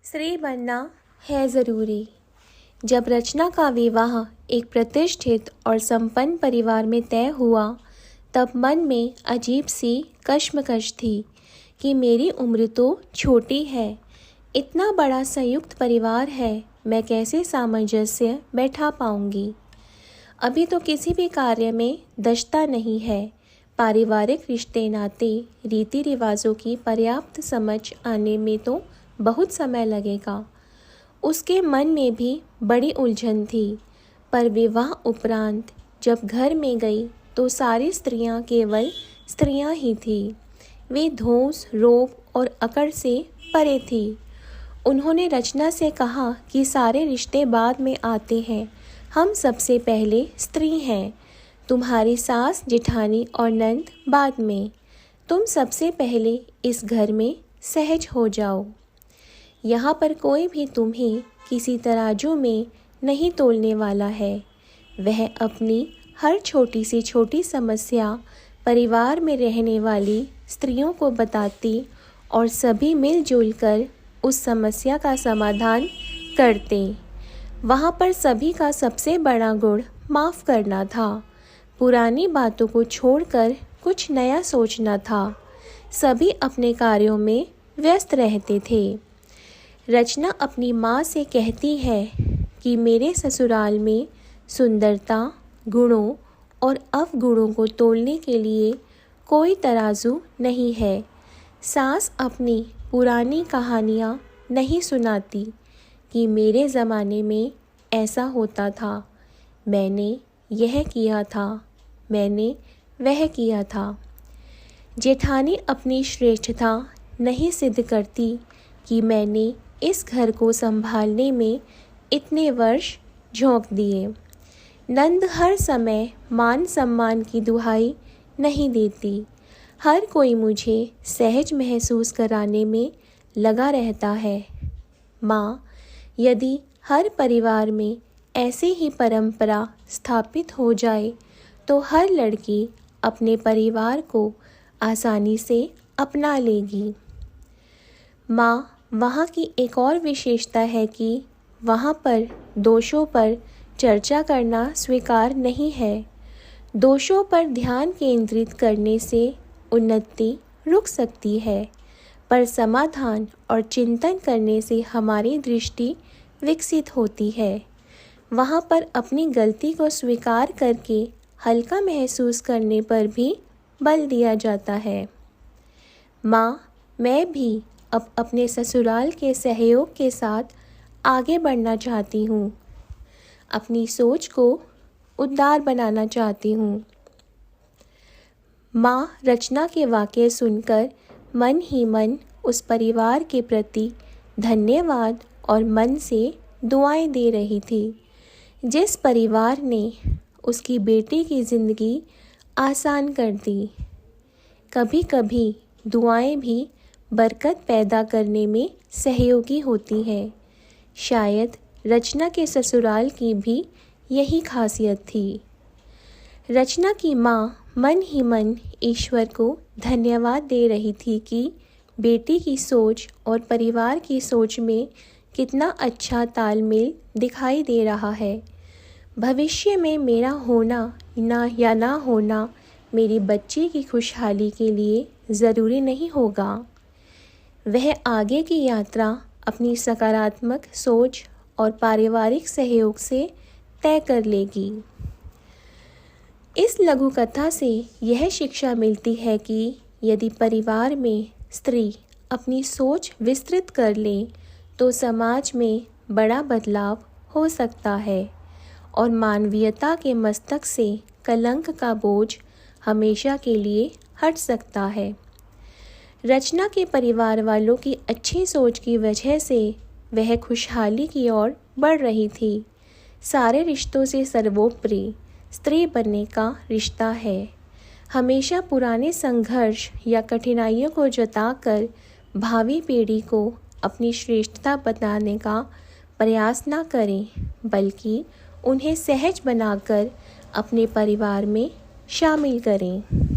स्त्री बनना है ज़रूरी। जब रचना का विवाह एक प्रतिष्ठित और संपन्न परिवार में तय हुआ, तब मन में अजीब सी कश्मकश थी कि मेरी उम्र तो छोटी है, इतना बड़ा संयुक्त परिवार है, मैं कैसे सामंजस्य बैठा पाऊंगी। अभी तो किसी भी कार्य में दक्षता नहीं है। पारिवारिक रिश्ते नाते रीति रिवाजों की पर्याप्त समझ आने में तो बहुत समय लगेगा। उसके मन में भी बड़ी उलझन थी। पर विवाह उपरांत जब घर में गई तो सारी स्त्रियां केवल स्त्रियां ही थी। वे धोस, रोब और अकड़ से परे थी। उन्होंने रचना से कहा कि सारे रिश्ते बाद में आते हैं, हम सबसे पहले स्त्री हैं। तुम्हारी सास, जेठानी और नंद बाद में। तुम सबसे पहले इस घर में सहज हो जाओ। यहाँ पर कोई भी तुम्हें किसी तराजू में नहीं तोलने वाला है। वह अपनी हर छोटी से छोटी समस्या परिवार में रहने वाली स्त्रियों को बताती और सभी मिलजुल कर उस समस्या का समाधान करते। वहाँ पर सभी का सबसे बड़ा गुण माफ़ करना था। पुरानी बातों को छोड़कर कुछ नया सोचना था। सभी अपने कार्यों में व्यस्त रहते थे। रचना अपनी माँ से कहती है कि मेरे ससुराल में सुंदरता, गुणों और अवगुणों को तोलने के लिए कोई तराजू नहीं है। सास अपनी पुरानी कहानियाँ नहीं सुनाती कि मेरे ज़माने में ऐसा होता था, मैंने यह किया था, मैंने वह किया था। जेठानी अपनी श्रेष्ठता नहीं सिद्ध करती कि मैंने इस घर को संभालने में इतने वर्ष झोंक दिए। नंद हर समय मान सम्मान की दुहाई नहीं देती। हर कोई मुझे सहज महसूस कराने में लगा रहता है। माँ, यदि हर परिवार में ऐसे ही परंपरा स्थापित हो जाए तो हर लड़की अपने परिवार को आसानी से अपना लेगी। माँ, वहाँ की एक और विशेषता है कि वहाँ पर दोषों पर चर्चा करना स्वीकार नहीं है। दोषों पर ध्यान केंद्रित करने से उन्नति रुक सकती है, पर समाधान और चिंतन करने से हमारी दृष्टि विकसित होती है। वहाँ पर अपनी गलती को स्वीकार करके हल्का महसूस करने पर भी बल दिया जाता है। माँ, मैं भी अब अपने ससुराल के सहयोग के साथ आगे बढ़ना चाहती हूँ। अपनी सोच को उदार बनाना चाहती हूँ। माँ रचना के वाक़ये सुनकर मन ही मन उस परिवार के प्रति धन्यवाद और मन से दुआएं दे रही थी, जिस परिवार ने उसकी बेटी की ज़िंदगी आसान कर दी। कभी कभी दुआएं भी बरकत पैदा करने में सहयोगी होती हैं। शायद रचना के ससुराल की भी यही खासियत थी। रचना की माँ मन ही मन ईश्वर को धन्यवाद दे रही थी कि बेटी की सोच और परिवार की सोच में कितना अच्छा तालमेल दिखाई दे रहा है। भविष्य में मेरा होना या ना होना मेरी बच्ची की खुशहाली के लिए ज़रूरी नहीं होगा। वह आगे की यात्रा अपनी सकारात्मक सोच और पारिवारिक सहयोग से तय कर लेगी। इस लघु कथा से यह शिक्षा मिलती है कि यदि परिवार में स्त्री अपनी सोच विस्तृत कर ले तो समाज में बड़ा बदलाव हो सकता है और मानवीयता के मस्तक से कलंक का बोझ हमेशा के लिए हट सकता है। रचना के परिवार वालों की अच्छी सोच की वजह से वह खुशहाली की ओर बढ़ रही थी। सारे रिश्तों से सर्वोपरि स्त्री बनने का रिश्ता है। हमेशा पुराने संघर्ष या कठिनाइयों को जताकर भावी पीढ़ी को अपनी श्रेष्ठता बताने का प्रयास न करें, बल्कि उन्हें सहज बनाकर अपने परिवार में शामिल करें।